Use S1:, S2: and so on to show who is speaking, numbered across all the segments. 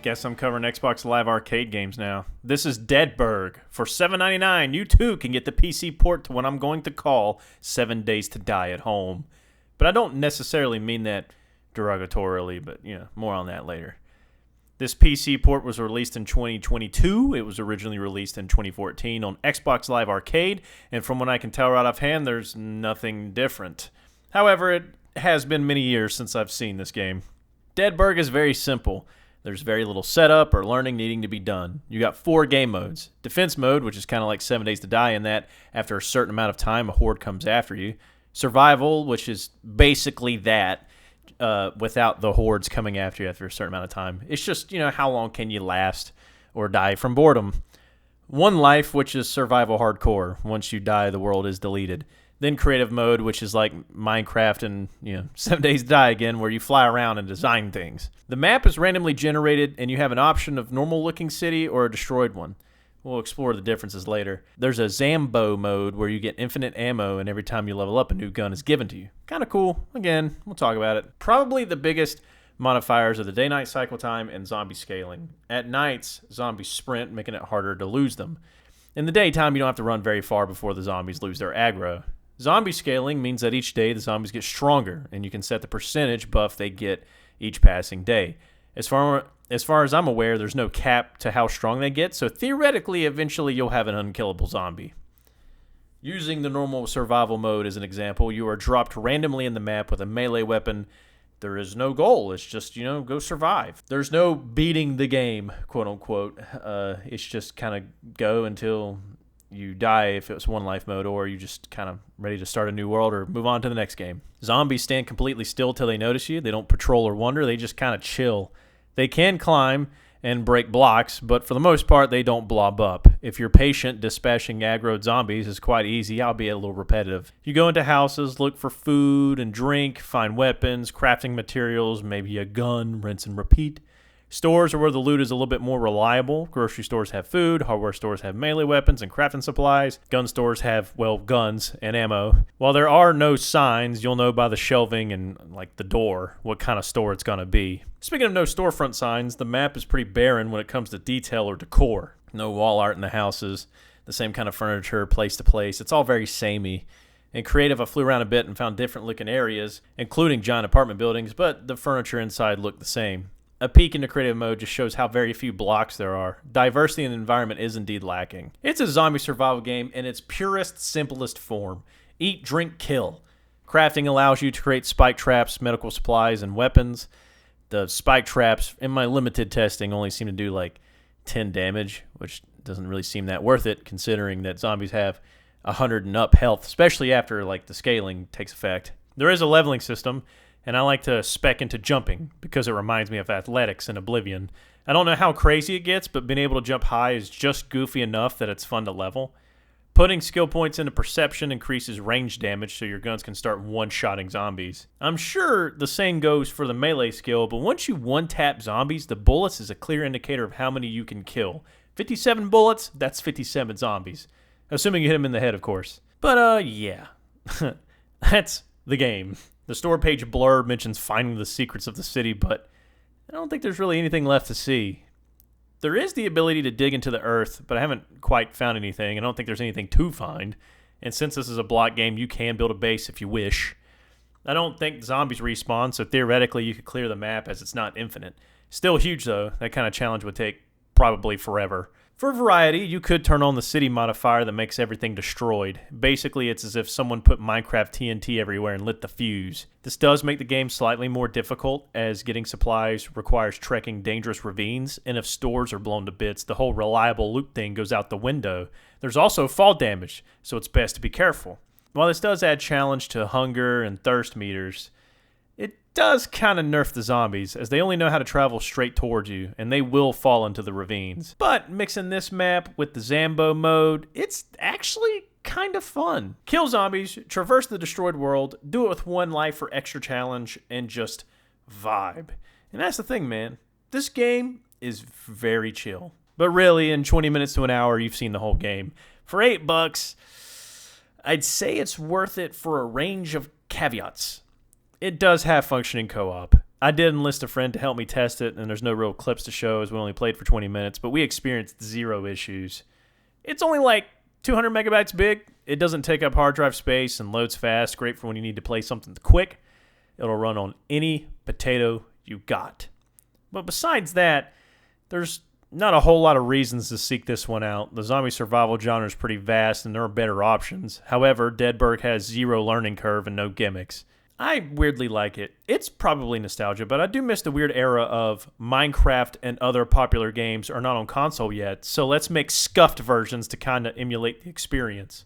S1: Guess I'm covering Xbox Live Arcade games now. This is Deadburg. For $7.99, you too can get the PC port to what I'm going to call 7 Days to Die at Home. But I don't necessarily mean that derogatorily, but more on that later. This PC port was released in 2022. It was originally released in 2014 on Xbox Live Arcade, and from what I can tell right offhand, there's nothing different. However, it has been many years since I've seen this game. Deadburg is very simple. There's very little setup or learning needing to be done. You got 4 game modes. Defense mode, which is kind of like 7 Days to Die in that after a certain amount of time, a horde comes after you. Survival, which is basically that without the hordes coming after you after a certain amount of time. It's just, how long can you last or die from boredom. One life, which is survival hardcore. Once you die, the world is deleted. Then creative mode, which is like Minecraft and 7 Days to Die again, where you fly around and design things. The map is randomly generated, and you have an option of normal-looking city or a destroyed one. We'll explore the differences later. There's a Zambo mode where you get infinite ammo, and every time you level up, a new gun is given to you. Kind of cool. Again, we'll talk about it. Probably the biggest modifiers are the day-night cycle time and zombie scaling. At nights, zombies sprint, making it harder to lose them. In the daytime, you don't have to run very far before the zombies lose their aggro. Zombie scaling means that each day the zombies get stronger, and you can set the percentage buff they get each passing day. As far as I'm aware, there's no cap to how strong they get, so theoretically, eventually you'll have an unkillable zombie. Using the normal survival mode as an example, you are dropped randomly in the map with a melee weapon. There is no goal. It's just, go survive. There's no beating the game, quote unquote. It's just kind of go until you die if it was one life mode, or you just kind of ready to start a new world or move on to the next game. Zombies stand completely still till they notice you. They don't patrol or wander. They just kind of chill. They can climb and break blocks, but for the most part, they don't blob up. If you're patient, dispatching aggroed zombies is quite easy, albeit a little repetitive. You go into houses, look for food and drink, find weapons, crafting materials, maybe a gun, rinse and repeat. Stores are where the loot is a little bit more reliable. Grocery stores have food, hardware stores have melee weapons and crafting supplies. Gun stores have, guns and ammo. While there are no signs, you'll know by the shelving and, the door what kind of store it's going to be. Speaking of no storefront signs, the map is pretty barren when it comes to detail or decor. No wall art in the houses, the same kind of furniture place to place. It's all very samey. In creative, I flew around a bit and found different looking areas, including giant apartment buildings, but the furniture inside looked the same. A peek into creative mode just shows how very few blocks there are. Diversity in the environment is indeed lacking. It's a zombie survival game in its purest, simplest form. Eat, drink, kill. Crafting allows you to create spike traps, medical supplies, and weapons. The spike traps, in my limited testing, only seem to do 10 damage, which doesn't really seem that worth it, considering that zombies have 100 and up health, especially after the scaling takes effect. There is a leveling system, and I like to spec into jumping because it reminds me of athletics in Oblivion. I don't know how crazy it gets, but being able to jump high is just goofy enough that it's fun to level. Putting skill points into perception increases range damage so your guns can start one-shotting zombies. I'm sure the same goes for the melee skill, but once you one-tap zombies, the bullets is a clear indicator of how many you can kill. 57 bullets, that's 57 zombies. Assuming you hit them in the head, of course. But, yeah. That's the game. The store page blurb mentions finding the secrets of the city, but I don't think there's really anything left to see. There is the ability to dig into the earth, but I haven't quite found anything. I don't think there's anything to find. And since this is a block game, you can build a base if you wish. I don't think zombies respawn, so theoretically you could clear the map as it's not infinite. Still huge, though. That kind of challenge would take probably forever. For variety, you could turn on the city modifier that makes everything destroyed. Basically, it's as if someone put Minecraft TNT everywhere and lit the fuse. This does make the game slightly more difficult, as getting supplies requires trekking dangerous ravines, and if stores are blown to bits, the whole reliable loot thing goes out the window. There's also fall damage, so it's best to be careful. While this does add challenge to hunger and thirst meters, it does kind of nerf the zombies, as they only know how to travel straight towards you, and they will fall into the ravines. But mixing this map with the Zambo mode, it's actually kind of fun. Kill zombies, traverse the destroyed world, do it with one life for extra challenge, and just vibe. And that's the thing, man. This game is very chill. But really, in 20 minutes to an hour, you've seen the whole game. For $8, I'd say it's worth it for a range of caveats. It does have functioning co-op. I did enlist a friend to help me test it, and there's no real clips to show as we only played for 20 minutes, but we experienced 0 issues. It's only like 200 megabytes big. It doesn't take up hard drive space and loads fast. Great for when you need to play something quick. It'll run on any potato you got. But besides that, there's not a whole lot of reasons to seek this one out. The zombie survival genre is pretty vast, and there are better options. However, Deadburg has 0 learning curve and no gimmicks. I weirdly like it. It's probably nostalgia, but I do miss the weird era of Minecraft and other popular games are not on console yet, so let's make scuffed versions to kind of emulate the experience.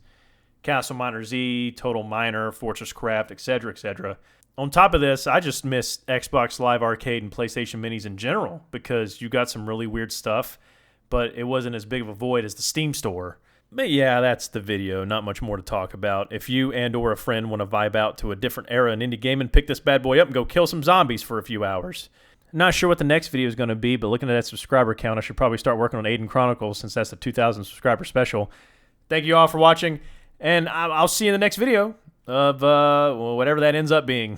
S1: Castle Miner Z, Total Miner, Fortress Craft, etc., etc. On top of this, I just miss Xbox Live Arcade and PlayStation Minis in general because you got some really weird stuff, but it wasn't as big of a void as the Steam store. But yeah, that's the video. Not much more to talk about. If you and or a friend want to vibe out to a different era in indie gaming, pick this bad boy up and go kill some zombies for a few hours. Not sure what the next video is going to be, but looking at that subscriber count, I should probably start working on Aiden Chronicles since that's the 2,000 subscriber special. Thank you all for watching, and I'll see you in the next video of whatever that ends up being.